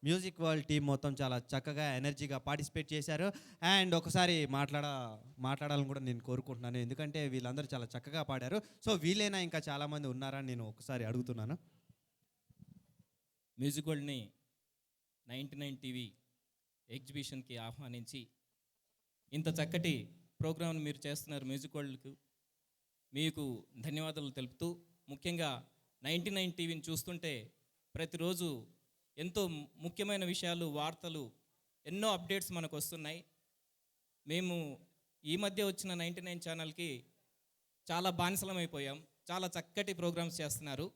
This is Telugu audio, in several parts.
మ్యూజిక్ వరల్డ్ టీం మొత్తం చాలా చక్కగా ఎనర్జీగా పార్టిసిపేట్ చేశారు. అండ్ ఒకసారి మాట్లాడాలని కూడా నేను కోరుకుంటున్నాను, ఎందుకంటే వీళ్ళందరూ చాలా చక్కగా పాడారు. సో వీళ్ళైనా ఇంకా చాలామంది ఉన్నారని నేను ఒకసారి అడుగుతున్నాను. మ్యూజిక్ వరల్డ్ని 99 టీవీ ఎగ్జిబిషన్కి ఆహ్వానించి ఇంత చక్కటి ప్రోగ్రామ్ని మీరు చేస్తున్నారు. మ్యూజిక్ వరల్డ్కు మీకు ధన్యవాదాలు తెలుపుతూ, ముఖ్యంగా 99 టీవీని చూస్తుంటే ప్రతిరోజు ఎంతో ముఖ్యమైన విషయాలు, వార్తలు, ఎన్నో అప్డేట్స్ మనకు వస్తున్నాయి. మేము ఈ మధ్య వచ్చిన 99 ఛానల్కి చాలా బానిసలమైపోయాం. చాలా చక్కటి ప్రోగ్రామ్స్ చేస్తున్నారు.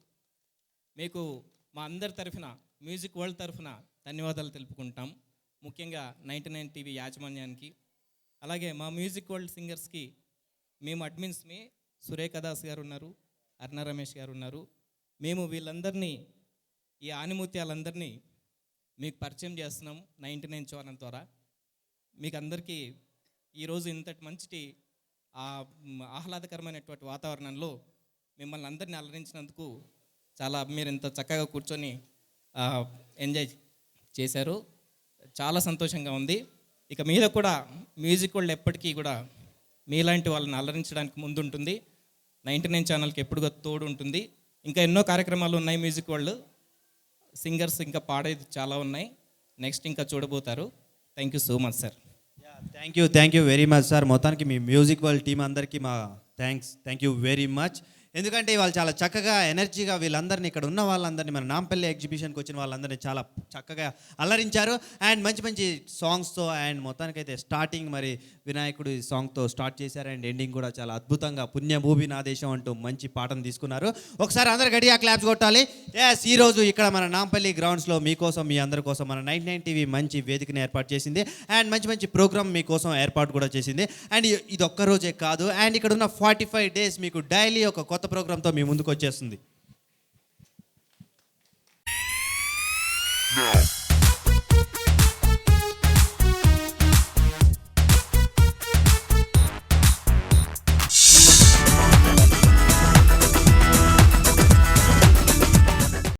మీకు మా అందరి తరఫున, మ్యూజిక్ వరల్డ్ తరఫున ధన్యవాదాలు తెలుపుకుంటాం. ముఖ్యంగా 99 టీవీ యాజమాన్యానికి, అలాగే మా మ్యూజిక్ వరల్డ్ సింగర్స్కి, మేము అడ్మిన్స్మి సురేఖ దాస్ గారు ఉన్నారు, అర్ణ రమేష్ గారు ఉన్నారు. మేము వీళ్ళందరినీ, ఈ ఆనిముత్యాలందరినీ మీకు పరిచయం చేస్తున్నాం 99 ఛానల్ ద్వారా. మీకు అందరికీ ఈరోజు ఇంతటి మంచి ఆహ్లాదకరమైనటువంటి వాతావరణంలో మిమ్మల్ని అందరినీ అలరించినందుకు మీరు ఇంత చక్కగా కూర్చొని ఎంజాయ్ చేశారు. చాలా సంతోషంగా ఉంది. ఇక మీద కూడా మ్యూజిక్ వరల్డ్ ఎప్పటికీ కూడా మీలాంటి వాళ్ళని అలరించడానికి ముందుంటుంది. 99 ఛానల్కి ఎప్పుడు తోడు ఉంటుంది. ఇంకా ఎన్నో కార్యక్రమాలు ఉన్నాయి. మ్యూజిక్ వరల్డ్ సింగర్స్ ఇంకా పాడేది చాలా ఉన్నాయి. నెక్స్ట్ ఇంకా చూడబోతారు. Thank you so much sir. Thank you very much sir. మొత్తానికి మీ మ్యూజిక్ వరల్డ్ టీం అందరికీ మా థ్యాంక్ యూ వెరీ మచ్. ఎందుకంటే వాళ్ళు చాలా చక్కగా ఎనర్జీగా వీళ్ళందరినీ, ఇక్కడ ఉన్న వాళ్ళందరినీ, మన నాంపల్లి ఎగ్జిబిషన్కి వచ్చిన వాళ్ళందరినీ చాలా చక్కగా అల్లరించారు. అండ్ మంచి మంచి సాంగ్స్తో, అండ్ మొత్తానికైతే స్టార్టింగ్ మరి వినాయకుడు సాంగ్తో స్టార్ట్ చేశారు. అండ్ ఎండింగ్ కూడా చాలా అద్భుతంగా పుణ్యభూమి నా దేశం అంటూ మంచి పాటను తీసుకున్నారు. ఒకసారి అందరు గట్టిగా క్లాప్స్ కొట్టాలి. ఈరోజు ఇక్కడ మన నాంపల్లి గ్రౌండ్స్లో మీకోసం, మీ అందరి కోసం మన 99 టీవీ మంచి వేదికను ఏర్పాటు చేసింది. అండ్ మంచి మంచి ప్రోగ్రామ్ మీకోసం ఏర్పాటు కూడా చేసింది. అండ్ ఇది ఒక్కరోజే కాదు, అండ్ ఇక్కడ ఉన్న 45 days మీకు డైలీ ఒక కొత్త ప్రోగ్రామ్తో మీ ముందుకు వచ్చేస్తుంది.